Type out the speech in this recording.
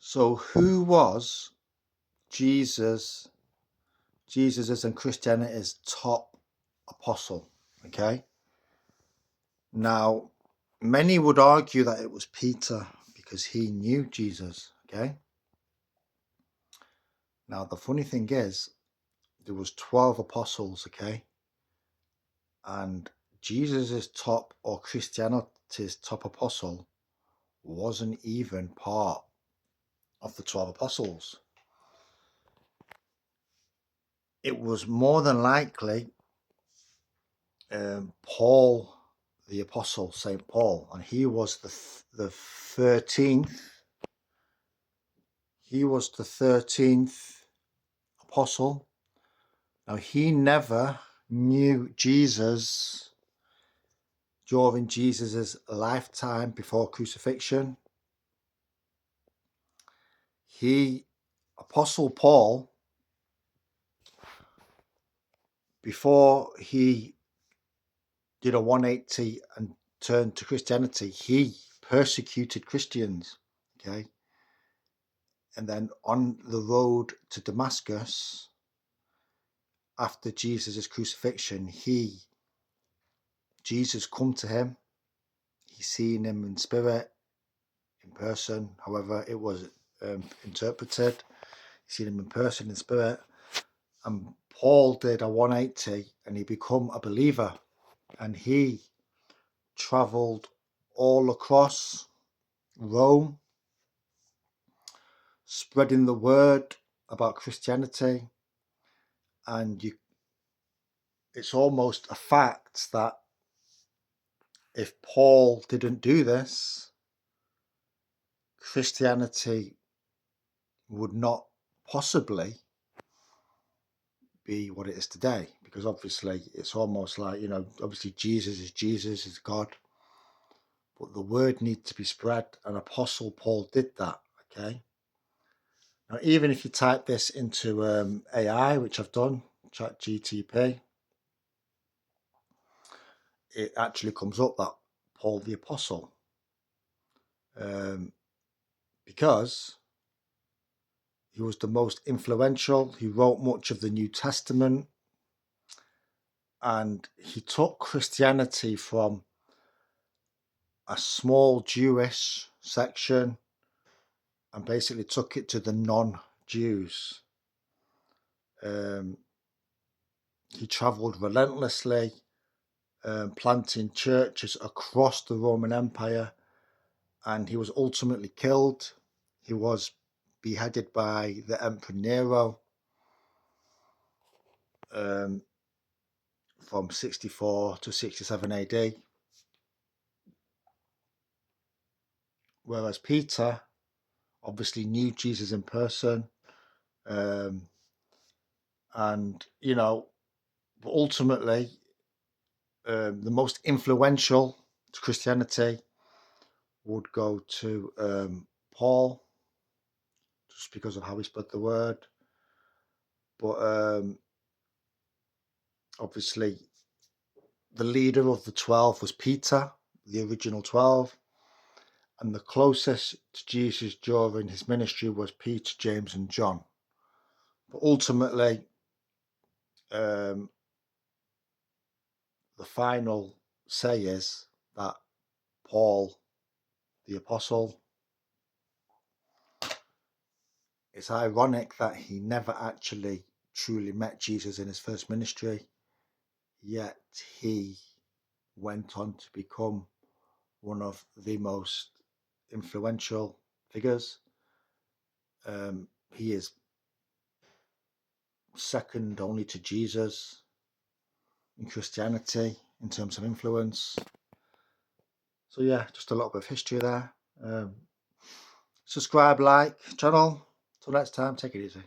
So who was Jesus, Jesus's and Christianity's top apostle? Okay. Now, many would argue that it was Peter because he knew Jesus. Okay. Now, the funny thing is, there was 12 apostles. Okay. And Jesus's top, or Christianity's top apostle, wasn't even part of the 12 apostles. It was more than likely Paul the apostle, St. Paul, and he was the 13th. He was the 13th apostle. Now, he never knew Jesus during Jesus's lifetime before crucifixion. Apostle Paul, before he did a 180 and turned to Christianity, he persecuted Christians. Okay. And then on the road to Damascus, after Jesus' crucifixion, Jesus come to him. He seen him in spirit, in person, however it was interpreted. He seen him in person, in spirit. And Paul did a 180 and he become a believer. And he travelled all across Rome, spreading the word about Christianity. And it's almost a fact that if Paul didn't do this, Christianity would not possibly be what it is today, because obviously it's almost like, obviously Jesus is God, but the word needs to be spread, and Apostle Paul did that. Okay. Now, even if you type this into AI, which I've done, ChatGTP, it actually comes up that Paul the Apostle, because he was the most influential. He wrote much of the New Testament, and he took Christianity from a small Jewish section and basically took it to the non-Jews. He travelled relentlessly, planting churches across the Roman Empire, and he was ultimately killed. He was beheaded by the Emperor Nero from 64 to 67 AD. Whereas Peter obviously knew Jesus in person, and but ultimately the most influential to Christianity would go to Paul, just because of how he spread the word. But obviously the leader of the 12 was Peter, the original 12, and the closest to Jesus during his ministry was Peter, James and John. But ultimately the final say is that Paul the apostle. It's ironic that he never actually truly met Jesus in his first ministry, yet he went on to become one of the most influential figures. He is second only to Jesus in Christianity in terms of influence. So yeah, just a little bit of history there. Subscribe, like channel. Till next time, take it easy.